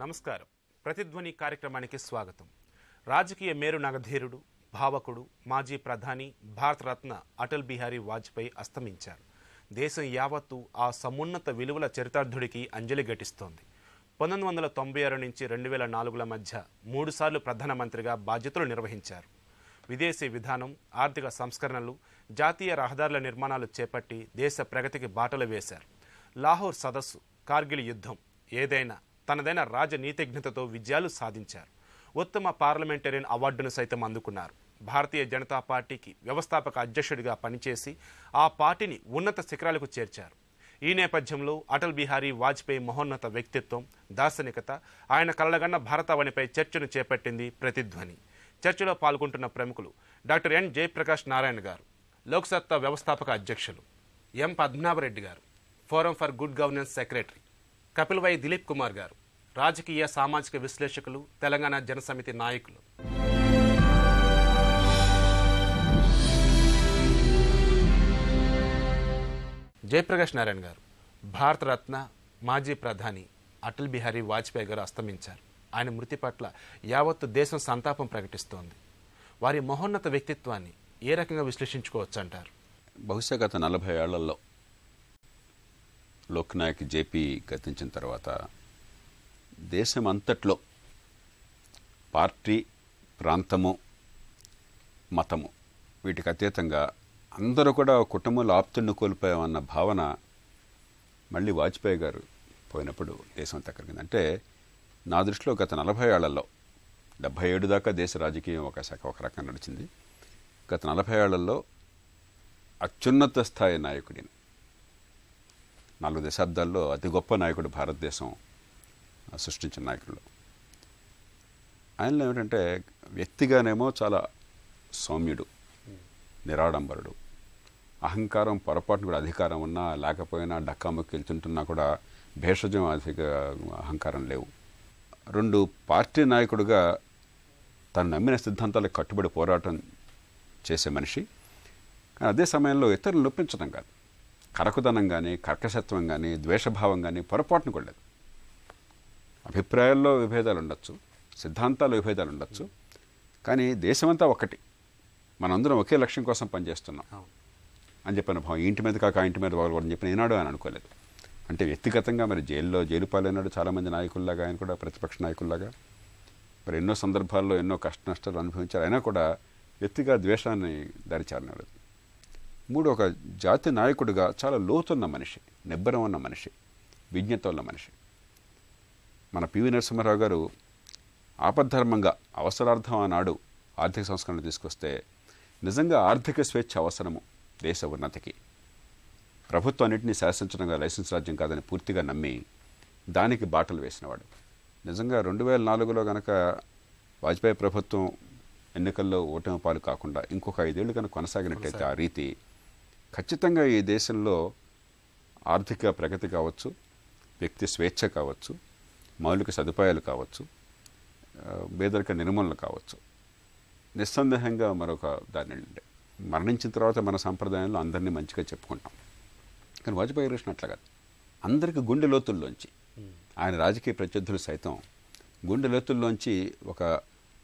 నమస్కారం. ప్రతిధ్వని కార్యక్రమానికి స్వాగతం. రాజకీయ మేరు నగధీరుడు, భావకుడు, మాజీ ప్రధాని, భారతరత్న అటల్ బిహారీ వాజ్పేయి అస్తమించారు. దేశం యావత్తు ఆ సమున్నత విలువల చరితార్థుడికి అంజలి ఘటిస్తోంది. 1996 నుంచి 2004 మధ్య 3 సార్లు ప్రధానమంత్రిగా బాధ్యతలు నిర్వహించారు. విదేశీ విధానం, ఆర్థిక సంస్కరణలు, జాతీయ రహదారుల నిర్మాణాలు చేపట్టి దేశ ప్రగతికి బాటలు వేశారు. లాహోర్ సదస్సు, కార్గిల్ యుద్ధం, ఏదైనా తనదైన రాజనీతిజ్ఞతతో విజయాలు సాధించారు. ఉత్తమ పార్లమెంటేరియన్ అవార్డును సైతం అందుకున్నారు. భారతీయ జనతా పార్టీకి వ్యవస్థాపక అధ్యక్షుడిగా పనిచేసి ఆ పార్టీని ఉన్నత శిఖరాలకు చేర్చారు. ఈ నేపథ్యంలో అటల్ బిహారీ వాజ్పేయి మహోన్నత వ్యక్తిత్వం, దార్శనికత, ఆయన కలలుగన్న భారతావనిపై చర్చను చేపట్టింది ప్రతిధ్వని. చర్చలో పాల్గొంటున్న ప్రముఖులు డాక్టర్ ఎన్ జయప్రకాష్ నారాయణ గారు, లోక్సత్తా వ్యవస్థాపక అధ్యక్షులు, ఎం పద్మనాభరెడ్డి గారు, forum for good governance secretary, Kapil Y Dilip Kumar గారు, రాజకీయ సామాజిక విశ్లేషకులు, తెలంగాణ జనసమితి నాయకులు. జయప్రకాష్ నారాయణ గారు, భారతరత్న మాజీ ప్రధాని అటల్ బిహారీ వాజ్పేయి గారు అస్తమించారు. ఆయన మృతి పట్ల యావత్తు దేశం సంతాపం ప్రకటిస్తోంది. వారి మహోన్నత వ్యక్తిత్వాన్ని ఏ రకంగా విశ్లేషించుకోవచ్చు అంటారు? బహుశా గత 40 ఏళ్లలో లోక్నాయక్ జేపీ గతించిన తర్వాత దేశం అంతట్లో పార్టీ, ప్రాంతము, మతము వీటికి అతీతంగా అందరూ కూడా కుటుంబంలో ఆప్తుడిని కోల్పోయామన్న భావన మళ్ళీ వాజ్పేయి గారు పోయినప్పుడు దేశం అంతా కలిగింది. అంటే నా దృష్టిలో గత 40 ఏళ్లలో 77 దాకా దేశ రాజకీయం ఒక రకంగా నడిచింది. గత 40 ఏళ్లలో అత్యున్నత స్థాయి నాయకుడిని, 4 దశాబ్దాల్లో అతి గొప్ప నాయకుడు భారతదేశం సృష్టించిన నాయకుల్లో. ఆయనలో ఏమిటంటే వ్యక్తిగానేమో చాలా సౌమ్యుడు, నిరాడంబరుడు, అహంకారం పొరపాటును కూడా అధికారం ఉన్నా లేకపోయినా డక్కాముక్కి వెళ్తుంటున్నా కూడా భేషజం అధిక అహంకారం లేవు. 2 పార్టీ నాయకుడిగా తను నమ్మిన సిద్ధాంతాలకు కట్టుబడి పోరాటం చేసే మనిషి. కానీ అదే సమయంలో ఇతరులను నొప్పించడం కాదు, కరకుదనం కానీ, కర్కశత్వం కానీ, ద్వేషభావం కానీ పొరపాటును కూడా లేదు. అభిప్రాయాల్లో విభేదాలు ఉండొచ్చు, సిద్ధాంతాల్లో విభేదాలు ఉండొచ్చు, కానీ దేశమంతా ఒక్కటి, మనందరం ఒకే లక్ష్యం కోసం పనిచేస్తున్నాం అని చెప్పిన భావం. ఇంటి మీద కాక ఇంటి మీద అని చెప్పిన ఏనాడు ఆయన అనుకోలేదు. అంటే వ్యక్తిగతంగా మరి జైలు పాలైనాడు చాలామంది నాయకుల్లాగా, ఆయన కూడా ప్రతిపక్ష నాయకుల్లాగా మరి ఎన్నో సందర్భాల్లో ఎన్నో కష్ట నష్టాలు అనుభవించారు. అయినా కూడా వ్యక్తిగా ద్వేషాన్ని దారిచారినాడు. 3 ఒక జాతి నాయకుడిగా చాలా లోతున్న మనిషి, నిబ్బరం ఉన్న మనిషి, విజ్ఞత ఉన్న మనిషి. మన పివి నరసింహారావు గారు ఆపద్ధర్మంగా అవసరార్థం ఆనాడు ఆర్థిక సంస్కరణలు తీసుకొస్తే నిజంగా ఆర్థిక స్వేచ్ఛ అవసరము దేశ ఉన్నతికి, ప్రభుత్వం అన్నింటినీ శాసించడంగా లైసెన్స్ రాజ్యం కాదని పూర్తిగా నమ్మి దానికి బాటలు వేసినవాడు. నిజంగా 2004లో కనుక వాజ్పేయి ప్రభుత్వం ఎన్నికల్లో ఓటమి పాలు కాకుండా ఇంకొక 5 ఏళ్ళు కనుక కొనసాగినట్టయితే ఆ రీతి ఖచ్చితంగా ఈ దేశంలో ఆర్థిక ప్రగతి కావచ్చు, వ్యక్తి స్వేచ్ఛ కావచ్చు, మౌలిక సదుపాయాలు కావచ్చు, పేదరిక నిర్మూలన కావచ్చు, నిస్సందేహంగా మరొక దాని ఉండే. మరణించిన తర్వాత మన సంప్రదాయంలో అందరినీ మంచిగా చెప్పుకుంటాం. కానీ వాజ్పేయి కృష్ణ అట్లా కాదు. అందరికీ గుండె లోతుల్లోంచి, ఆయన రాజకీయ ప్రత్యర్థులు సైతం గుండె లోతుల్లోంచి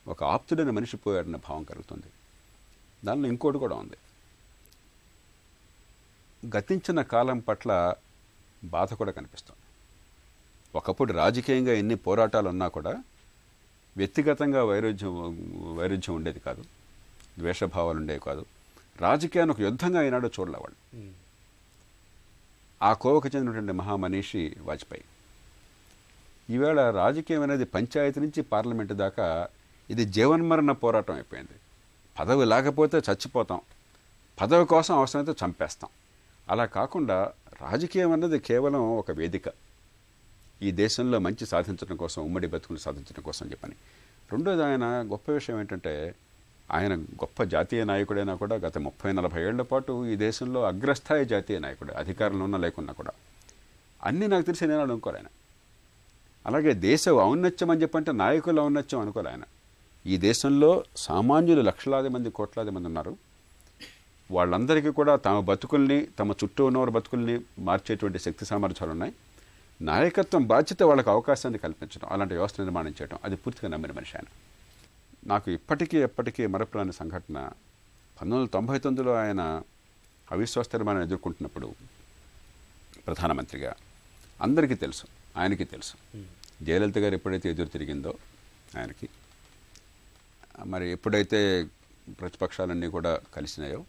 ఒక ఆప్తుడైన మనిషి పోయాడన్న భావం కలుగుతుంది. దానిలో ఇంకోటి కూడా ఉంది. గతించిన కాలం పట్ల బాధ కూడా కనిపిస్తుంది. ఒకప్పుడు రాజకీయంగా ఎన్ని పోరాటాలు ఉన్నా కూడా వ్యక్తిగతంగా వైరుధ్యం ఉండేది కాదు, ద్వేషభావాలు ఉండేవి కాదు. రాజకీయాన్ని ఒక యుద్ధంగా ఈనాడు చూడలేవాళ్ళు. ఆ కోవకు చెందినటువంటి మహామనీషి వాజ్పేయి. ఈవేళ రాజకీయం అనేది పంచాయతీ నుంచి పార్లమెంటు దాకా ఇది జీవన్మరణ పోరాటం అయిపోయింది. పదవి లేకపోతే చచ్చిపోతాం, పదవి కోసం అవసరమైతే చంపేస్తాం. అలా కాకుండా రాజకీయం అన్నది కేవలం ఒక వేదిక, ఈ దేశంలో మంచి సాధించడం కోసం, ఉమ్మడి బతుకులు సాధించడం కోసం చెప్పని. రెండోది, ఆయన గొప్ప విషయం ఏంటంటే ఆయన గొప్ప జాతీయ నాయకుడైనా కూడా గత 30-40 ఏళ్ల పాటు ఈ దేశంలో అగ్రస్థాయి జాతీయ నాయకుడు, అధికారంలో ఉన్నా లేకున్నా కూడా అన్నీ నాకు తెలిసి నేను అనుకోలే ఆయన. అలాగే దేశ ఔన్నత్యం అని చెప్పంటే నాయకుల ఔన్నత్యం అనుకోలే ఆయన. ఈ దేశంలో సామాన్యులు లక్షలాది మంది, కోట్లాది మంది ఉన్నారు. వాళ్ళందరికీ కూడా తమ బతుకుల్ని, తమ చుట్టూ ఉన్నవారి బతుకుల్ని మార్చేటువంటి శక్తి సామర్థ్యాలు ఉన్నాయి. నాయకత్వం బాధ్యత వాళ్ళకి అవకాశాన్ని కల్పించడం, అలాంటి వ్యవస్థ నిర్మాణం చేయడం, అది పూర్తిగా నమ్మిన మనిషి ఆయన. నాకు ఎప్పటికీ మరపురాని సంఘటన 1999లో ఆయన అవిశ్వాస తీర్మానం ఎదుర్కొంటున్నప్పుడు ప్రధానమంత్రిగా అందరికీ తెలుసు, ఆయనకి తెలుసు, జయలలిత గారు ఎప్పుడైతే ఎదురు తిరిగిందో ఆయనకి, మరి ఎప్పుడైతే ప్రతిపక్షాలన్నీ కూడా కలిసినాయో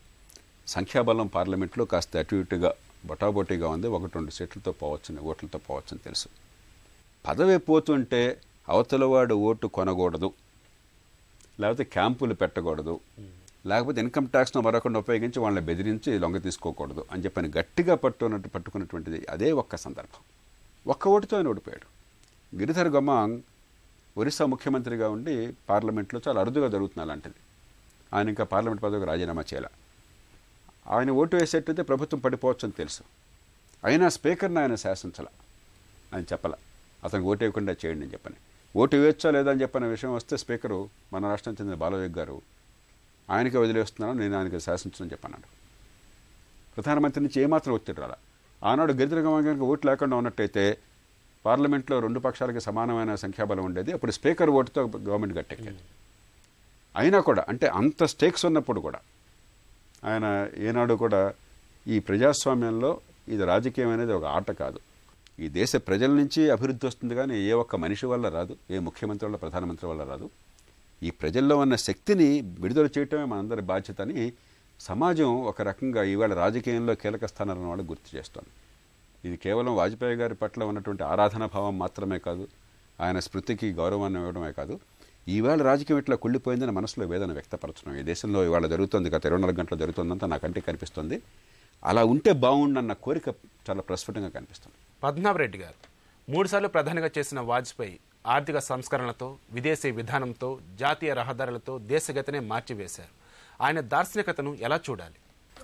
సంఖ్యాబలం పార్లమెంట్లో కాస్త అటు ఇటుగా బొటాబొటీగా ఉంది, 1-2 సీట్లతో పోవచ్చని, ఓట్లతో పోవచ్చని తెలుసు. పదవి పోతుంటే అవతలవాడు ఓటు కొనకూడదు, లేకపోతే క్యాంపులు పెట్టకూడదు, లేకపోతే ఇన్కమ్ ట్యాక్స్ను మరొకరిని ఉపయోగించి వాళ్ళని బెదిరించి లొంగ తీసుకోకూడదు అని చెప్పని గట్టిగా పట్టుకున్నటువంటిది అదే ఒక్క సందర్భం. ఒక్క ఓటుతో ఆయన ఓడిపోయాడు. గిరిధర్ గమాంగ్ ఒరిస్సా ముఖ్యమంత్రిగా ఉండి పార్లమెంట్లో చాలా అరుదుగా జరుగుతుంది అలాంటిది. ఆయన ఇంకా పార్లమెంట్ పదవికి రాజీనామా చేయాల. ఆయన ఓటు వేసేటైతే ప్రభుత్వం పడిపోవచ్చు అని తెలుసు. అయినా స్పీకర్ని ఆయన శాసించాల, ఆయన చెప్పాల అతనికి ఓటు వేయకుండా చేయండి అని చెప్పని. ఓటు వేయచ్చా లేదా అని చెప్పిన విషయం వస్తే స్పీకరు మన రాష్ట్రం చెందిన బాలయోగి గారు ఆయనకే వదిలేస్తున్నాను, నేను ఆయనకి శాసించని చెప్పన్నాడు. ప్రధానమంత్రి నుంచి ఏమాత్రం ఒత్తిడి రాల. ఆనాడు గిరిధర్ గమాంగ్ గారికి ఓటు లేకుండా ఉన్నట్టయితే పార్లమెంట్లో 2 పక్షాలకి సమానమైన సంఖ్యాబలం ఉండేది. అప్పుడు స్పీకర్ ఓటుతో గవర్నమెంట్ గట్టెక్కేది. అయినా కూడా అంటే అంత స్టేక్స్ ఉన్నప్పుడు కూడా ఆయన ఏనాడు కూడా ఈ ప్రజాస్వామ్యంలో ఇది రాజకీయం అనేది ఒక ఆట కాదు, ఈ దేశ ప్రజల నుంచి అభివృద్ధి వస్తుంది కానీ ఏ ఒక్క మనిషి వల్ల రాదు, ఏ ముఖ్యమంత్రి వల్ల ప్రధానమంత్రి వల్ల రాదు. ఈ ప్రజల్లో ఉన్న శక్తిని విడుదల చేయటమే మనందరి బాధ్యత అని సమాజం ఒక రకంగా ఈవేళ రాజకీయంలో కీలక స్థానాలను వాళ్ళు గుర్తు చేస్తోంది. ఇది కేవలం వాజ్పేయి గారి పట్ల ఉన్నటువంటి ఆరాధనా భావం మాత్రమే కాదు, ఆయన స్మృతికి గౌరవాన్ని ఇవ్వడమే కాదు, ఈవేళ రాజకీయం ఇట్లా కుళ్ళిపోయిందని మనసులో వేదన వ్యక్తపరచడం ఈ దేశంలో ఇవాళ జరుగుతుంది, గత 24 గంటలు జరుగుతుందంతా నా కంటికి కనిపిస్తుంది. అలా ఉంటే బాగుండన్న కోరిక చాలా ప్రస్ఫుటంగా కనిపిస్తుంది. పద్మనాభరెడ్డి గారు 3 సార్లు ప్రధానిగా చేసిన వాజ్పేయి ఆర్థిక సంస్కరణలతో, విదేశీ విధానంతో, జాతీయ రహదారులతో దేశగతినే మార్చివేశారు. ఆయన దార్శనికతను ఎలా చూడాలి?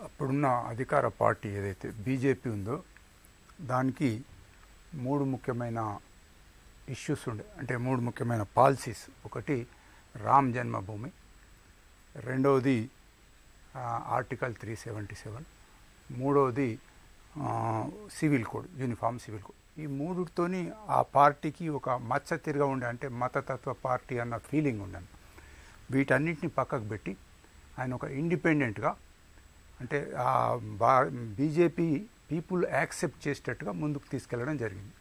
అప్పుడున్న అధికార పార్టీ ఏదైతే బీజేపీ ఉందో దానికి 3 ముఖ్యమైన ఇష్యూస్ ఉండే, అంటే 3 ముఖ్యమైన పాలసీస్. ఒకటి రామ్ జన్మభూమి, రెండవది ఆర్టికల్ 377, మూడవది civil code, uniform civil code. ఈ 3తోని ఆ పార్టీకి ఒక మచ్చ తిరిగా ఉండే, అంటే మతతత్వ పార్టీ అన్న ఫీలింగ్ ఉండను. వీటన్నిటిని పక్కకు పెట్టి ఆయన ఒక ఇండిపెండెంట్గా, అంటే బీజేపీ పీపుల్ యాక్సెప్ట్ చేసేటట్టుగా ముందుకు తీసుకెళ్లడం జరిగింది.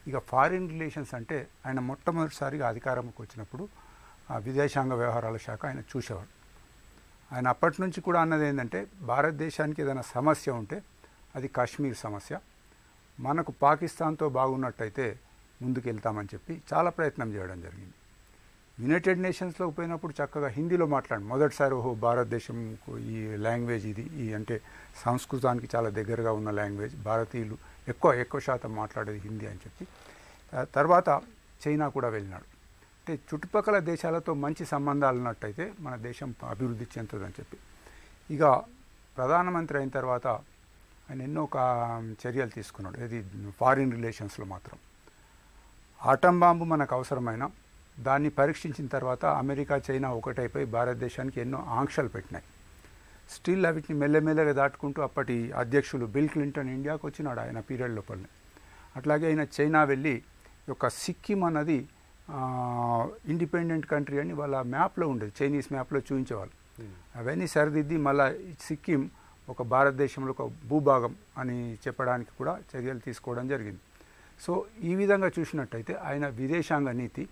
ఇక ఫారిన్ రిలేషన్స్ అంటే ఆయన మొట్టమొదటిసారిగా అధికారంలోకి వచ్చినప్పుడు విదేశాంగ వ్యవహారాల శాఖ ఆయన చూసేవాడు. ఆయన అప్పటి నుంచి కూడా అన్నది ఏంటంటే భారతదేశానికి ఏదైనా సమస్య ఉంటే అది కాశ్మీర్ సమస్య, మనకు పాకిస్తాన్తో బాగున్నట్టయితే ముందుకు వెళ్తామని చెప్పి చాలా ప్రయత్నం చేయడం జరిగింది. యునైటెడ్ నేషన్స్లోకి పోయినప్పుడు చక్కగా హిందీలో మాట్లాడి మొదటిసారి భారతదేశంకు ఈ లాంగ్వేజ్ ఇది అంటే సంస్కృతానికి చాలా దగ్గరగా ఉన్న లాంగ్వేజ్, భారతీయులు ఎక్కువ శాతం మాట్లాడేది హిందీ అని చెప్పి. తర్వాత చైనా కూడా వెళ్ళినాడు. అంటే చుట్టుపక్కల దేశాలతో మంచి సంబంధాలు ఉన్నట్టయితే మన దేశం అభివృద్ధి చెందుతుందని చెప్పి. ఇక ప్రధానమంత్రి అయిన తర్వాత ఆయన ఎన్నో చర్యలు తీసుకున్నాడు. ఇది ఫారిన్ రిలేషన్స్లో మాత్రం ఆటం బాంబు మనకు అవసరమైన దాన్ని పరీక్షించిన తర్వాత అమెరికా, చైనా ఒకటైపోయి భారతదేశానికి ఎన్నో ఆంక్షలు పెట్టినాయి. స్టిల్ వీటిని మెల్లమెల్లగా దాటుకుంటూ అప్పటి అధ్యక్షులు బిల్ క్లింటన్ ఇండియాకు వచ్చినాడు ఆయన పీరియడ్ లోపలనే. అట్లాగే ఆయన చైనా వెళ్ళి ఒక సిక్కిం అన్నది ఇండిపెండెంట్ కంట్రీ అని వాళ్ళ మ్యాప్లో ఉండేది, చైనీస్ మ్యాప్లో చూపించేవాళ్ళు. అవన్నీ సరిదిద్ది మళ్ళీ సిక్కిం ఒక భారతదేశంలో ఒక భూభాగం అని చెప్పడానికి కూడా చర్యలు తీసుకోవడం జరిగింది. సో ఈ విధంగా చూసినట్టయితే ఆయన విదేశాంగ నీతి,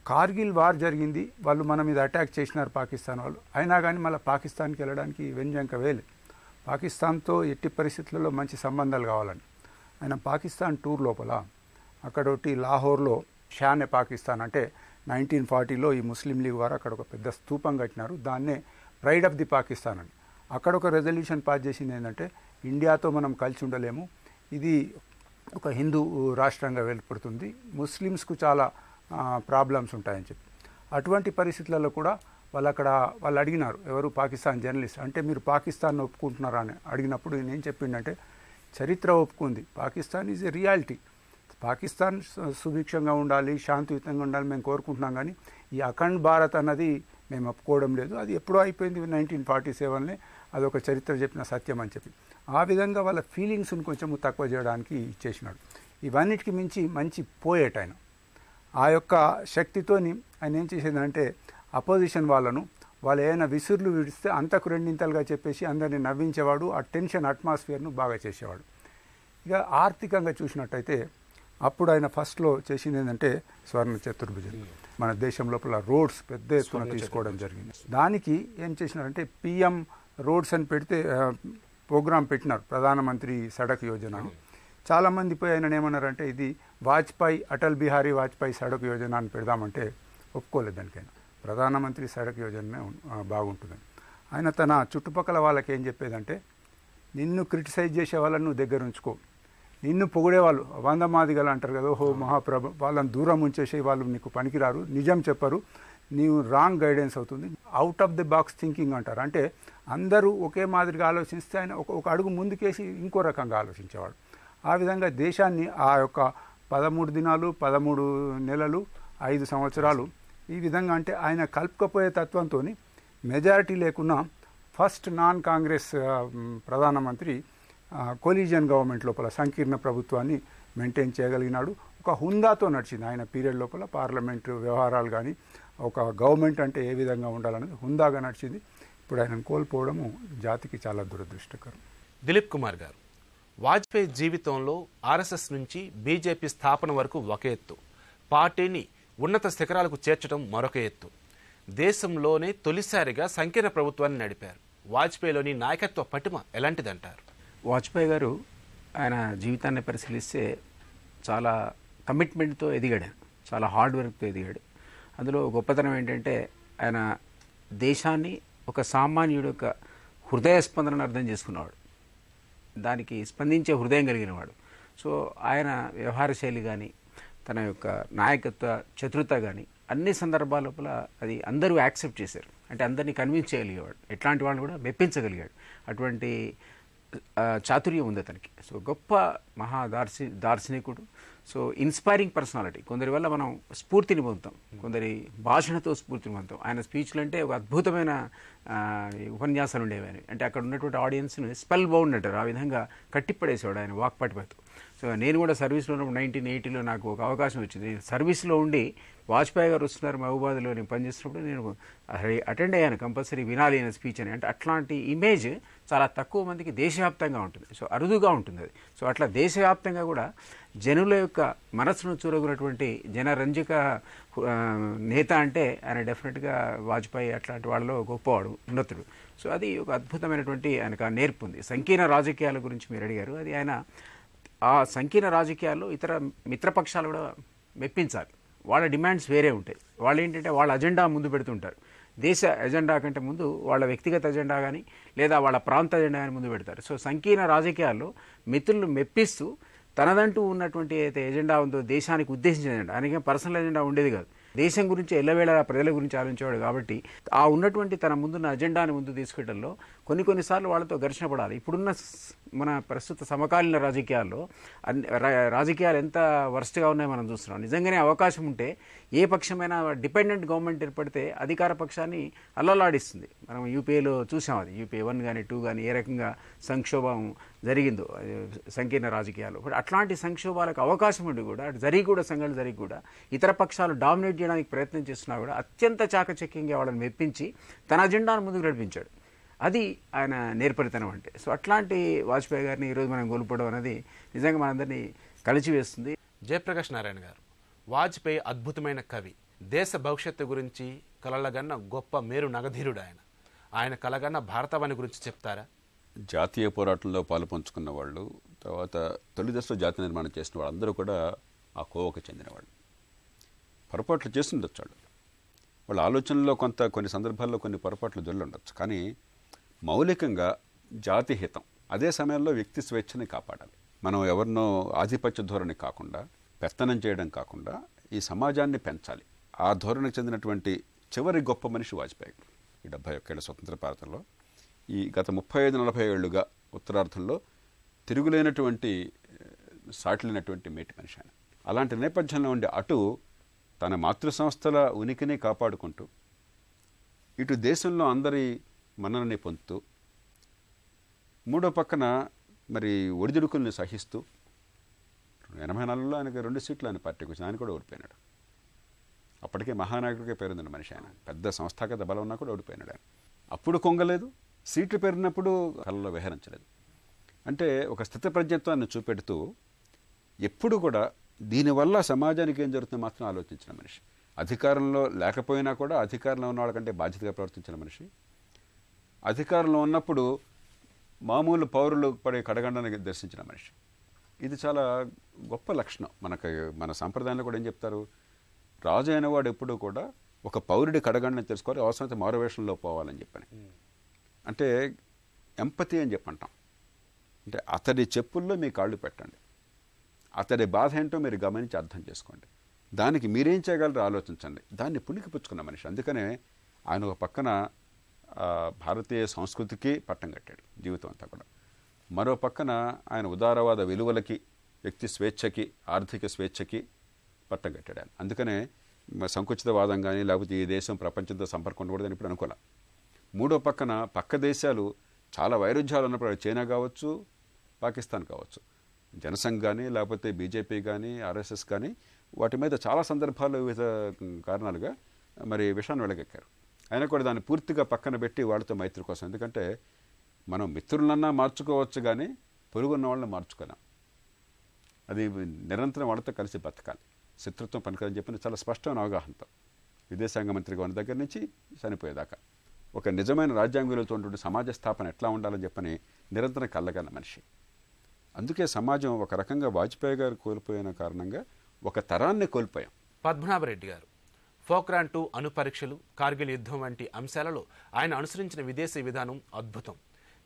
కార్గిల్ వార్ జరిగింది, వాళ్ళు మన మీద అటాక్ చేసినారు పాకిస్తాన్ వాళ్ళు, అయినా కానీ మళ్ళీ పాకిస్తాన్కి వెళ్ళడానికి వెంజంక వేలే. పాకిస్తాన్తో ఎట్టి పరిస్థితులలో మంచి సంబంధాలు కావాలని ఆయన పాకిస్తాన్ టూర్ లోపల అక్కడొకటి లాహోర్లో షాన్ ఏ పాకిస్తాన్ అంటే 1940లో ఈ ముస్లిం లీగ్ వారు అక్కడ ఒక పెద్ద స్తూపం కట్టినారు, దాన్నే ప్రైడ్ ఆఫ్ ది పాకిస్తాన్ అని. అక్కడ ఒక రెజల్యూషన్ పాస్ చేసింది ఏంటంటే ఇండియాతో మనం కలిసి ఉండలేము, ఇది ఒక హిందూ రాష్ట్రంగా వెళ్ళిపడుతుంది, ముస్లిమ్స్కు చాలా ప్రాబ్లమ్స్ ఉంటాయని చెప్పి. అటువంటి పరిస్థితులలో కూడా వాళ్ళు అడిగినారు, ఎవరు పాకిస్తాన్ జర్నలిస్ట్, అంటే మీరు పాకిస్తాన్ ఒప్పుకుంటున్నారా అని అడిగినప్పుడు నేను చెప్పిండంటే చరిత్ర ఒప్పుకుంది, Pakistan is a reality, Pakistan సుభిక్షంగా ఉండాలి, శాంతియుతంగా ఉండాలి మేము కోరుకుంటున్నాం, కానీ ఈ అఖండ్ భారత్ అన్నది మేము ఒప్పుకోవడం లేదు, అది ఎప్పుడో అయిపోయింది 1947 అదొక చరిత్ర చెప్పిన సత్యం అని చెప్పి. ఆ విధంగా వాళ్ళ ఫీలింగ్స్ని కొంచెం తక్కువ చేయడానికి ఇచ్చేసినాడు. ఇవన్నిటికి మించి మంచి పోయేట్ ఆయన. ఆ యొక్క శక్తితోని ఆయన ఏం చేసేదంటే అపోజిషన్ వాళ్ళు ఏమైనా విసురులు విడిస్తే అంతకు రెండింతలుగా చెప్పేసి అందరినీ నవ్వించేవాడు. ఆ టెన్షన్ అట్మాస్ఫియర్ను బాగా చేసేవాడు. ఇక ఆర్థికంగా చూసినట్టయితే అప్పుడు ఆయన ఫస్ట్లో చేసింది ఏంటంటే స్వర్ణ చతుర్భుజం. మన దేశం లోపల రోడ్స్ పెద్ద ఎత్తున తీసుకోవడం జరిగింది. దానికి ఏం చేసినారంటే పిఎం రోడ్స్ అని పెడితే ప్రోగ్రాం పెట్టినారు, ప్రధానమంత్రి సడక్ యోజన. చాలామంది పోయి ఆయన ఏమన్నారంటే ఇది అటల్ బిహారీ వాజ్పేయి సడక్ యోజన అని పెడదామంటే ఒప్పుకోలేదు. దానికైనా ప్రధానమంత్రి సడక్ యోజనే బాగుంటుందని. ఆయన తన చుట్టుపక్కల వాళ్ళకి ఏం చెప్పేదంటే నిన్ను క్రిటిసైజ్ చేసే వాళ్ళని నువ్వు దగ్గర ఉంచుకో, నిన్ను పొగిడేవాళ్ళు 100 మాదిగలు అంటారు కదా, ఓహో మహాప్రభు, వాళ్ళని దూరం ఉంచేసే వాళ్ళు నీకు పనికిరారు, నిజం చెప్పరు, నీవు రాంగ్ గైడెన్స్ అవుతుంది. Out of the box thinking అంటారు. అంటే అందరూ ఒకే మాదిరిగా ఆలోచిస్తే ఆయన ఒక అడుగు ముందుకేసి ఇంకో రకంగా ఆలోచించేవాడు. ఆ విధంగా దేశాన్ని ఆ యొక్క 13 దినాలు 13 నెలలు 5 సంవత్సరాలు ఈ విధంగా అంటే ఆయన కలుపుకపోయే తత్వంతో మెజారిటీ లేకున్నా ఫస్ట్ నాన్ కాంగ్రెస్ ప్రధానమంత్రి కొలీజియన్ గవర్నమెంట్ లోపల సంకీర్ణ ప్రభుత్వాన్ని మెయింటైన్ చేయగలిగినాడు. ఒక హుందాతో నడిచింది ఆయన పీరియడ్ లోపల. పార్లమెంటు వ్యవహారాలు కానీ ఒక గవర్నమెంట్ అంటే ఏ విధంగా ఉండాలనేది హుందాగా నడిచింది. ఇప్పుడు ఆయన కోల్పోవడము జాతికి చాలా దురదృష్టకరం. దిలీప్ కుమార్ గారు, వాజ్పేయి జీవితంలో ఆర్ఎస్ఎస్ నుంచి బీజేపీ స్థాపన వరకు ఒక ఎత్తు, పార్టీని ఉన్నత శిఖరాలకు చేర్చడం మరొక ఎత్తు. దేశంలోనే తొలిసారిగా సంకీర్ణ ప్రభుత్వాన్ని నడిపారు. వాజ్పేయిలోని నాయకత్వ పటిమ ఎలాంటిదంటారు? వాజ్పేయి గారు ఆయన జీవితాన్ని పరిశీలిస్తే చాలా కమిట్మెంట్తో ఎదిగాడు, చాలా హార్డ్ వర్క్తో ఎదిగాడు. అందులో గొప్పతనం ఏంటంటే ఆయన దేశాన్ని ఒక సామాన్యుడు యొక్క హృదయ స్పందనను అర్థం చేసుకున్నవాడు, దానికి స్పందించే హృదయం కలిగినవాడు. సో ఆయన వ్యవహార శైలి కానీ తన యొక్క నాయకత్వ చతురత కానీ అన్ని సందర్భాల లోపల అది అందరూ యాక్సెప్ట్ చేశారు. అంటే అందరినీ కన్విన్స్ చేయగలిగేవాడు, ఎట్లాంటి వాళ్ళు కూడా మెప్పించగలిగాడు. అటువంటి చాతుర్యం ఉంది అతనికి. సో గొప్ప దార్శనికుడు. So inspiring personality. కొందరి వల్ల మనం స్ఫూర్తిని పొందుతాం, కొందరి భాషణతో స్ఫూర్తిని పొందుతాం. ఆయన స్పీచ్లు అంటే ఒక అద్భుతమైన ఉపన్యాసాలు ఉండేవి. అంటే అక్కడ ఉన్నటువంటి ఆడియన్స్ని స్పెల్ బౌండ్ అంటారు, ఆ విధంగా కట్టిపడేసేవాడు ఆయన వాక్పటిమతో. సో నేను కూడా సర్వీస్లో ఉన్నప్పుడు 1980లో నాకు ఒక అవకాశం వచ్చింది. సర్వీస్లో ఉండి వాజ్పేయి గారు వస్తున్నారు మహబూబాద్లో నేను పనిచేస్తున్నప్పుడు నేను అటెండ్ అయ్యాను, కంపల్సరీ వినాలి అనే స్పీచ్ అని. అంటే అట్లాంటి ఇమేజ్ చాలా తక్కువ మందికి దేశవ్యాప్తంగా ఉంటుంది, సో అరుదుగా ఉంటుంది అది. సో అట్లా దేశవ్యాప్తంగా కూడా జనుల యొక్క మనసును చూరగొన్నటువంటి జనరంజక నేత అంటే ఆయన డెఫినెట్గా వాజ్పేయి అట్లాంటి వాళ్ళలో గొప్పవాడు, ఉన్నతుడు. సో అది ఒక అద్భుతమైనటువంటి ఆయనకు ఆ నేర్పు ఉంది. సంకీర్ణ రాజకీయాల గురించి మీరు అడిగారు, అది ఆయన ఆ సంకీర్ణ రాజకీయాల్లో ఇతర మిత్రపక్షాలు కూడా మెప్పించాలి. వాళ్ళ డిమాండ్స్ వేరే ఉంటాయి. వాళ్ళు ఏంటంటే వాళ్ళ అజెండా ముందు పెడుతుంటారు. దేశ ఎజెండా కంటే ముందు వాళ్ళ వ్యక్తిగత ఎజెండా కానీ లేదా వాళ్ళ ప్రాంత ఎజెండా కానీ ముందు పెడతారు. సో సంకీర్ణ రాజకీయాల్లో మిత్రులను మెప్పిస్తూ తనదంటూ ఉన్నటువంటి ఏదైతే ఎజెండా ఉందో దేశానికి ఉద్దేశించిన ఎజెండా, ఆయనకేం పర్సనల్ ఎజెండా ఉండేది కాదు, దేశం గురించి ఎల్లవేళ ప్రజల గురించి ఆలోచించేవాడు. కాబట్టి ఆ ఉన్నటువంటి తన ముందున్న అజెండాని ముందు తీసుకెళ్లడంలో కొన్నిసార్లు వాళ్ళతో ఘర్షణ పడాలి. ఇప్పుడున్న మన ప్రస్తుత సమకాలీన రాజకీయాల్లో రాజకీయాలు ఎంత వరస్ట్గా ఉన్నాయో మనం చూస్తున్నాం. నిజంగానే అవకాశం ఉంటే ఏ పక్షమైనా డిపెండెంట్ గవర్నమెంట్ ఏర్పడితే అధికార పక్షాన్ని అల్లలాడిస్తుంది. మనం యూపీఏలో చూసాం, అది యూపీఏ 1 కానీ 2 కానీ ఏ రకంగా సంక్షోభం జరిగిందో సంకీర్ణ రాజకీయాలు. అట్లాంటి సంక్షోభాలకు అవకాశం ఉండి కూడా సంఘటనలు జరిగి కూడా ఇతర పక్షాలు డామినేట్ చేయడానికి ప్రయత్నం చేస్తున్నా కూడా అత్యంత చాకచక్యంగా వాళ్ళని మెప్పించి తన అజెండాను ముందుకు నడిపించాడు. అది ఆయన నేర్పరితనం అంటే. సో అట్లాంటి వాజ్పేయి గారిని ఈరోజు మనం కోల్పోవడం అనేది నిజంగా మనందరినీ కలిచివేస్తుంది. జయప్రకాష్ నారాయణ గారు, వాజ్పేయి అద్భుతమైన కవి, దేశ భవిష్యత్తు గురించి కలలగన్న గొప్ప మేరు నగధీరుడు. ఆయన కలగన్న భారతవాణి గురించి చెప్తారా? జాతీయ పోరాటంలో పాలుపంచుకున్న వాళ్ళు, తర్వాత తొలి దశలో జాతీయ నిర్మాణం చేసిన వాళ్ళందరూ కూడా ఆ కోవకు చెందినవాళ్ళు. పొరపాట్లు చేస్తుండొచ్చు వాళ్ళ ఆలోచనలో కొన్ని సందర్భాల్లో కొన్ని పొరపాట్లు జల్లుండొచ్చు. కానీ మౌలికంగా జాతి హితం, అదే సమయంలో వ్యక్తి స్వేచ్ఛని కాపాడాలి. మనం ఎవరినో ఆధిపత్య ధోరణి కాకుండా, పెత్తనం చేయడం కాకుండా ఈ సమాజాన్ని పెంచాలి. ఆ ధోరణికి చెందినటువంటి చివరి గొప్ప మనిషి వాజ్పేయి. ఈ 71 ఏళ్ల స్వతంత్ర భారతంలో ఈ గత 35-40 ఏళ్లుగా ఉత్తరార్థంలో తిరుగులేనటువంటి సాటిలేనటువంటి మేటి మనిషి ఆయన. అలాంటి నేపథ్యంలో ఉండే అటు తన మాతృ సంస్థల ఉనికిని కాపాడుకుంటూ, ఇటు దేశంలో అందరి మన్ననని పొందుతూ, మూడో పక్కన మరి ఒడిదుడుకుల్ని సహిస్తూ, 84లో ఆయనకి 2 సీట్లు ఆయన పార్టీకి వచ్చింది, ఆయన కూడా ఓడిపోయినాడు. అప్పటికే మహానాయకుడికే పేరుందండి మనిషి ఆయన, పెద్ద సంస్థాగత బలం ఉన్నా కూడా ఓడిపోయినాడు ఆయన. అప్పుడు కొంగలేదు, సీట్లు పెరిగినప్పుడు కళ్ళలో విహరించలేదు. అంటే ఒక స్థితప్రజ్ఞత్వాన్ని చూపెడుతూ ఎప్పుడు కూడా దీనివల్ల సమాజానికి ఏం జరుగుతుందో మాత్రం ఆలోచించిన మనిషి. అధికారంలో లేకపోయినా కూడా అధికారంలో ఉన్న వాళ్ళకంటే బాధ్యతగా ప్రవర్తించిన మనిషి. అధికారంలో ఉన్నప్పుడు మామూలు పౌరులు పడే కడగండని దర్శించిన మనిషి. ఇది చాలా గొప్ప లక్షణం. మన సంప్రదాయంలో కూడా ఏం చెప్తారు, రాజు అయినవాడు ఎప్పుడూ కూడా ఒక పౌరుడి కడగండని తెలుసుకోవాలి, అవసరమైతే మారువేషంలో పోవాలని చెప్పని. అంటే ఎంపతి అని చెప్పంటాం. అంటే అతడి చెప్పుల్లో మీ కాళ్ళు పెట్టండి, అతడి బాధ ఏంటో మీరు గమనించి అర్థం చేసుకోండి, దానికి మీరేం చేయగలరో ఆలోచించండి. దాన్ని పుణికి పుచ్చుకున్న మనిషి. అందుకనే ఆయన ఒక పక్కన భారతీయ సంస్కృతికి పట్టం కట్టాడు జీవితం అంతా కూడా. మరో పక్కన ఆయన ఉదారవాద విలువలకి, వ్యక్తి స్వేచ్ఛకి, ఆర్థిక స్వేచ్ఛకి పట్టం కట్టాడు ఆయన. అందుకనే సంకుచితవాదం కానీ లేకపోతే ఈ దేశం ప్రపంచంతో సంపర్కం ఉండకూడదని ఇప్పుడు అనుకోలే. మూడో పక్కన పక్క దేశాలు చాలా వైరుధ్యాలు ఉన్నప్పుడు చైనా కావచ్చు, పాకిస్తాన్ కావచ్చు, జనసంఘ్ కానీ లేకపోతే బీజేపీ కానీ ఆర్ఎస్ఎస్ కానీ వాటి మీద చాలా సందర్భాల్లో వివిధ కారణాలుగా మరి విషయాన్ని వెలగెక్కారు. అయినా కూడా దాన్ని పూర్తిగా పక్కన పెట్టి వాళ్ళతో మైత్రి కోసం. ఎందుకంటే మనం మిత్రులన్నా మార్చుకోవచ్చు కానీ పొరుగున్న వాళ్ళని మార్చుకోలేం. అది నిరంతరం వాళ్ళతో కలిసి బతకాలి, శత్రుత్వం పనికిరని చెప్పిన చాలా స్పష్టమైన అవగాహనతో విదేశాంగ మంత్రిగా ఉన్న దగ్గర నుంచి చనిపోయేదాకా ఒక నిజమైన రాజ్యాంగ విలువలతో ఉన్నటువంటి సమాజ స్థాపన ఎట్లా ఉండాలని చెప్పని నిరంతరం కళ్ళగల మనిషి. అందుకే సమాజం ఒక రకంగా వాజ్పేయి గారు కోల్పోయిన కారణంగా ఒక తరాన్ని కోల్పోయాం. పద్మనాభరెడ్డి గారు పోఖ్రాన్ 2 అణు పరీక్షలు, కార్గిల్ యుద్ధం వంటి అంశాలలో ఆయన అనుసరించిన విదేశీ విధానం అద్భుతం,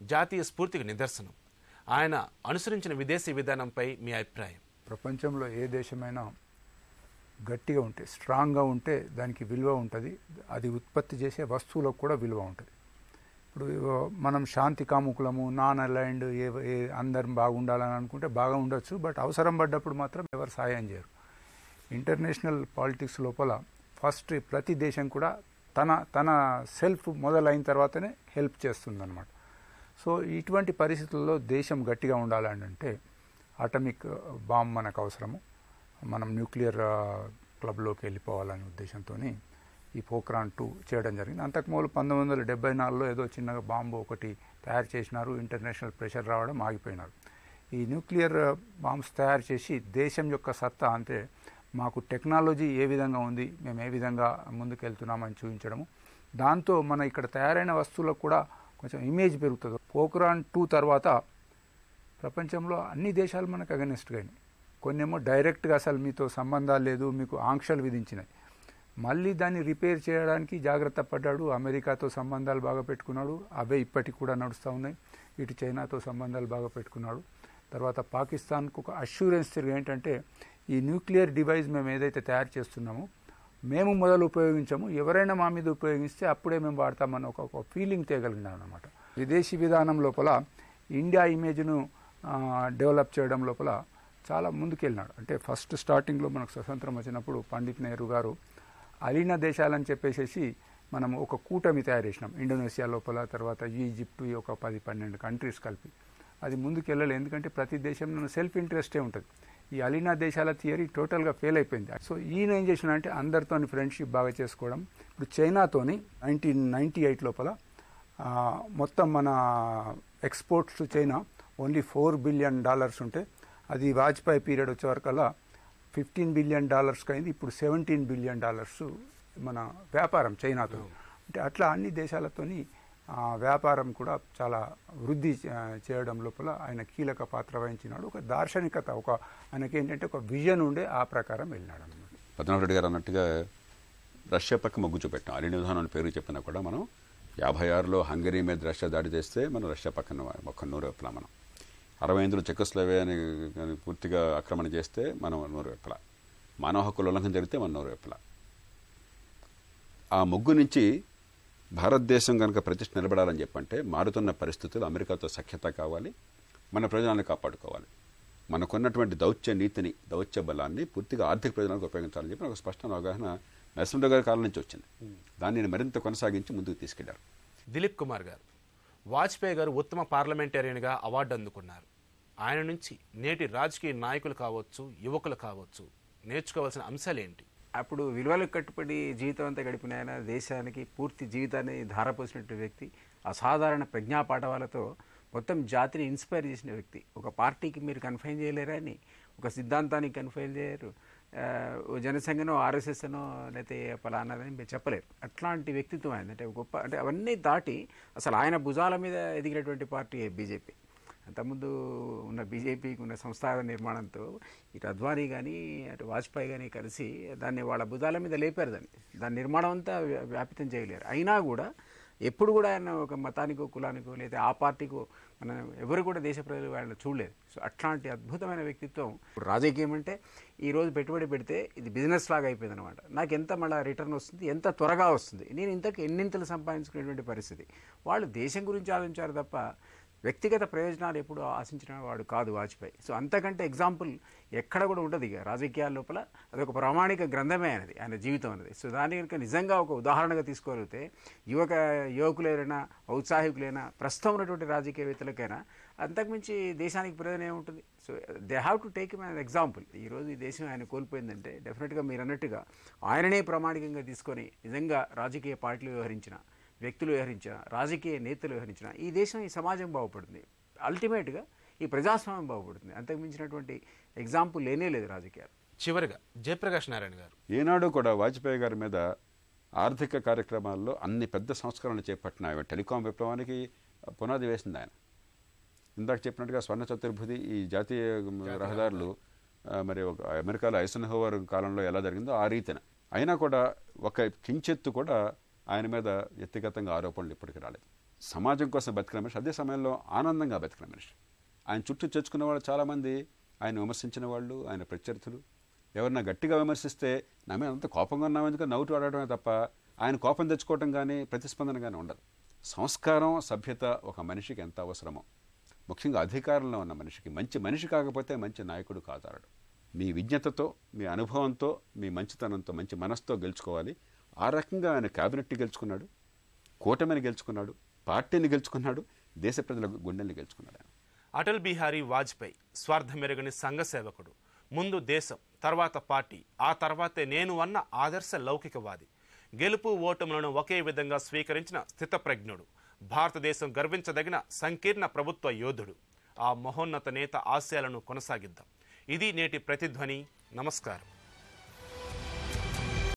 జాతీయ స్ఫూర్తికి నిదర్శనం. ఆయన అనుసరించిన విదేశీ విధానంపై మీ అభిప్రాయం? ప్రపంచంలో ఏ దేశమైనా గట్టిగా ఉంటే, స్ట్రాంగ్గా ఉంటే దానికి విలువ ఉంటుంది. అది ఉత్పత్తి చేసే వస్తువులకు కూడా విలువ ఉంటుంది. ఇప్పుడు మనం శాంతి కాముకులము, నాన్ అలైన్డ్, అందరం బాగుండాలని అనుకుంటే బాగా ఉండొచ్చు, బట్ అవసరం పడ్డప్పుడు మాత్రం ఎవరు సాయం చేయరు. ఇంటర్నేషనల్ పాలిటిక్స్ లోపల ఫస్ట్ ప్రతి దేశం కూడా తన సెల్ఫ్ మొదలైన తర్వాతనే హెల్ప్ చేస్తుందన్నమాట. సో ఇటువంటి పరిస్థితుల్లో దేశం గట్టిగా ఉండాలని అంటే అటమిక్ బాంబ్ మనకు అవసరము. మనం న్యూక్లియర్ క్లబ్లోకి వెళ్ళిపోవాలనే ఉద్దేశంతో ఈ పోఖ్రాన్ 2 చేయడం జరిగింది. అంతకుముందు 1974లో ఏదో చిన్నగా బాంబు ఒకటి తయారు చేసినారు, ఇంటర్నేషనల్ ప్రెషర్ రావడం ఆగిపోయినారు. ఈ న్యూక్లియర్ బాంబ్స్ తయారు చేసి దేశం యొక్క సత్తా, అంటే మాకు టెక్నాలజీ ఏ విధంగా ఉంది, మేము ఏ విధంగా ముందుకెళ్తున్నామని చూపించడము. దాంతో మన ఇక్కడ తయారైన వస్తువులకు కూడా కొంచెం ఇమేజ్ పెరుగుతుంది. పోఖ్రాన్ 2 తర్వాత ప్రపంచంలో అన్ని దేశాలు మనకు అగెనిస్ట్గా అయినాయి. కొన్నేమో డైరెక్ట్గా అసలు మీతో సంబంధాలు లేదు, మీకు ఆంక్షలు విధించినాయి. మళ్ళీ దాన్ని రిపేర్ చేయడానికి జాగ్రత్త పడ్డాడు. అమెరికాతో సంబంధాలు బాగా పెట్టుకున్నాడు, అవే ఇప్పటికి కూడా నడుస్తూ ఉన్నాయి. ఇటు చైనాతో సంబంధాలు బాగా పెట్టుకున్నాడు. తర్వాత పాకిస్తాన్కు ఒక అష్యూరెన్స్ తిరిగి ఏంటంటే, ఈ న్యూక్లియర్ డివైస్ మేము ఏదైతే తయారు చేస్తున్నామో మేము మొదలు ఉపయోగించాము, ఎవరైనా మా మీద ఉపయోగిస్తే అప్పుడే మేము వాడతామని ఒక ఫీలింగ్ తేగలిగినాడు అనమాట. విదేశీ విధానం లోపల ఇండియా ఇమేజ్ను డెవలప్ చేయడం లోపల చాలా ముందుకెళ్ళినాడు. అంటే ఫస్ట్ స్టార్టింగ్లో మనకు స్వతంత్రం వచ్చినప్పుడు పండిట్ నెహ్రూ గారు అలీనా దేశాలని చెప్పేసి మనం ఒక కూటమి తయారు చేసినాం. ఇండోనేషియా లోపల, తర్వాత ఈజిప్టు, ఒక 10-12 కంట్రీస్ కలిపి. అది ముందుకెళ్ళలేదు, ఎందుకంటే ప్రతి దేశం సెల్ఫ్ ఇంట్రెస్టే ఉంటుంది. ఈ అలీనా దేశాల థియరీ టోటల్గా ఫెయిల్ అయిపోయింది. సో ఈయన ఏం చేసినా అంటే అందరితోని ఫ్రెండ్షిప్ బాగా చేసుకోవడం. ఇప్పుడు చైనాతోని 1998 లోపల మొత్తం మన exports to China only $4 billion ఉంటే, అది వాజ్పేయి పీరియడ్ వచ్చే వరకల్లా $15 బిలియన్ అయింది. ఇప్పుడు $17 బిలియన్ మన వ్యాపారం చైనాతో. అంటే అట్లా అన్ని దేశాలతోని వ్యాపారం కూడా చాలా వృద్ధి చేయడం లోపల ఆయన కీలక పాత్ర వహించినాడు. ఒక దార్శనికత, ఆయనకేంటంటే ఒక విజన్ ఉండే ఆ ప్రకారం వెళ్ళినాడు అనమాట. పద్మనాభరెడ్డి గారు అన్నట్టుగా రష్యా పక్క మొగ్గు చూపెట్టాం. అలీనా విధానం పేరు చెప్పినా కూడా మనం 56లో హంగరీ మీద రష్యా దాడి చేస్తే మనం రష్యా పక్కన ఒక నూరు వైపులా, మనం 65లో చెకోస్లోవేకియాని పూర్తిగా ఆక్రమణ చేస్తే మనం నూరు వైపులా, మానవ హక్కుల ఉల్లంఘన జరిగితే మనం నూరు వైపులా. ఆ మొగ్గు నుంచి భారతదేశం కనుక ప్రతిష్ట నిలబడాలని చెప్పంటే మారుతున్న పరిస్థితులు, అమెరికాతో సఖ్యత కావాలి, మన ప్రయోజనాలను కాపాడుకోవాలి, మనకున్నటువంటి దౌత్య నీతిని, దౌత్య బలాన్ని పూర్తిగా ఆర్థిక ప్రయోజనాలకు ఉపయోగించాలని చెప్పి ఒక స్పష్టమైన అవగాహన నరసింహరావు గారి కాలం నుంచి వచ్చింది. దాన్ని మరింత కొనసాగించి ముందుకు తీసుకెళ్లారు. దిలీప్ కుమార్ గారు, వాజ్పేయి గారు ఉత్తమ పార్లమెంటేరియన్గా అవార్డు అందుకున్నారు. ఆయన నుంచి నేటి రాజకీయ నాయకులు కావచ్చు, యువకులు కావచ్చు, నేర్చుకోవాల్సిన అంశాలేంటి? అప్పుడు విలువలకు కట్టుబడి జీవితం అంతా గడిపిన ఆయన దేశానికి పూర్తి జీవితాన్ని ధారపోసినట్టు వ్యక్తి, అసాధారణ ప్రజ్ఞాపాఠవాలతో మొత్తం జాతిని ఇన్స్పైర్ చేసిన వ్యక్తి. ఒక పార్టీకి మీరు కన్ఫైన్ చేయలేరా అని, ఒక సిద్ధాంతానికి కన్ఫైన్ చేయరు, జనసంఘనో ఆర్ఎస్ఎస్ అనో లేకపోతే పలానారని మీరు చెప్పలేరు. అట్లాంటి వ్యక్తిత్వం ఆయన. అంటే గొప్ప, అంటే అవన్నీ దాటి అసలు ఆయన భుజాల మీద ఎదిగినటువంటి పార్టీ బీజేపీ. అంతకుముందు ఉన్న బీజేపీకి ఉన్న సంస్థాగత నిర్మాణంతో ఇటు అద్వానీ కానీ అటు వాజ్పేయి కానీ కలిసి దాన్ని వాళ్ళ భుజాల మీద లేపారు. దాని నిర్మాణం అంతా వ్యాపితం చేయలేరు. అయినా కూడా ఎప్పుడు కూడా ఆయన ఒక మతానికో కులానికో లేదా ఆ పార్టీకో మన ఎవరు కూడా దేశ ప్రజలు వాళ్ళని చూడలేదు. సో అట్లాంటి అద్భుతమైన వ్యక్తిత్వం. రాజకీయం అంటే ఈరోజు పెట్టుబడి పెడితే ఇది బిజినెస్ లాగా అయిపోయింది అనమాట. నాకు ఎంత మళ్ళీ రిటర్న్ వస్తుంది, ఎంత త్వరగా వస్తుంది, నేను ఇంతకు ఎన్నింతలు సంపాదించుకునేటువంటి పరిస్థితి. వాళ్ళు దేశం గురించి ఆలోచించారు తప్ప వ్యక్తిగత ప్రయోజనాలు ఎప్పుడు ఆశించిన వాడు కాదు వాజ్పేయి. సో అంతకంటే ఎగ్జాంపుల్ ఎక్కడ కూడా ఉండదు ఇక రాజకీయాల లోపల. అదొక ప్రామాణిక గ్రంథమే అనేది, ఆయన జీవితం అనేది. సో దాన్ని కనుక నిజంగా ఒక ఉదాహరణగా తీసుకోగలిగితే యువకులైనా ఔత్సాహికులైనా ప్రస్తుతం ఉన్నటువంటి రాజకీయవేత్తలకైనా అంతకుమించి దేశానికి ప్రయోజనం ఏముంటుంది? So they have to take him as example. ఈరోజు ఈ దేశం ఆయన కోల్పోయిందంటే డెఫినెట్గా మీరు అన్నట్టుగా ఆయననే ప్రామాణికంగా తీసుకొని నిజంగా రాజకీయ పార్టీలు వ్యవహరించిన వ్యక్తులు వ్యవహరించిన, రాజకీయ నేతలు వ్యవహరించిన ఈ దేశం, ఈ సమాజం బాగుపడుతుంది. అల్టిమేట్గా ఈ ప్రజాస్వామ్యం బాగుపడుతుంది. అంతకు మించినటువంటి ఎగ్జాంపుల్ లేనే లేదు రాజకీయాలు. చివరిగా జయప్రకాష్ నారాయణ గారు, ఏనాడు కూడా వాజ్పేయి గారి మీద ఆర్థిక కార్యక్రమాల్లో అన్ని పెద్ద సంస్కరణలు చేపట్టిన టెలికాం విప్లవానికి పునాది వేసింది ఆయన. ఇందాక చెప్పినట్టుగా స్వర్ణ చతుర్భుజి, ఈ జాతీయ రహదారులు మరి ఒక అమెరికాలో ఐసన్హోవర్ కాలంలో ఎలా జరిగిందో ఆ రీతిన. అయినా కూడా ఒక కించెత్తు కూడా ఆయన మీద వ్యక్తిగతంగా ఆరోపణలు ఇప్పటికీ రాలేదు. సమాజం కోసం బతికిన మనిషి, అదే సమయంలో ఆనందంగా బతికిన మనిషి. ఆయన చుట్టూ చేర్చుకున్న వాళ్ళు చాలామంది ఆయన విమర్శించిన వాళ్ళు, ఆయన ప్రత్యర్థులు. ఎవరన్నా గట్టిగా విమర్శిస్తే నా మీద అంత కోపంగా ఉన్నాం ఎందుకు నవ్వుతూ ఆడటమే తప్ప ఆయన కోపం తెచ్చుకోవటం కానీ ప్రతిస్పందన కానీ ఉండదు. సంస్కారం, సభ్యత ఒక మనిషికి ఎంత అవసరమో, ముఖ్యంగా అధికారంలో ఉన్న మనిషికి. మంచి మనిషి కాకపోతే మంచి నాయకుడు కాదాడు. మీ విజ్ఞతతో, మీ అనుభవంతో, మీ మంచితనంతో, మంచి మనసుతో గెలుచుకోవాలి. ఆ రకంగా ఆయన క్యాబినెట్ని గెలుచుకున్నాడు, కూటమిని గెలుచుకున్నాడు, పార్టీని గెలుచుకున్నాడు, దేశ ప్రజల గుండెల్ని గెలుచుకున్నాడు. ఆయన అటల్ బిహారీ వాజ్పేయి స్వార్థమెరుగని సంఘ సేవకుడు. ముందు దేశం, తర్వాత పార్టీ, ఆ తర్వాతే నేను అన్న ఆదర్శ లౌకికవాది. గెలుపు ఓటములను ఒకే విధంగా స్వీకరించిన స్థితప్రజ్ఞుడు. భారతదేశం గర్వించదగిన సంకీర్ణ ప్రభుత్వ యోధుడు. ఆ మహోన్నత నేత ఆశయాలను కొనసాగిద్దాం. ఇది నేటి ప్రతిధ్వని. నమస్కారం.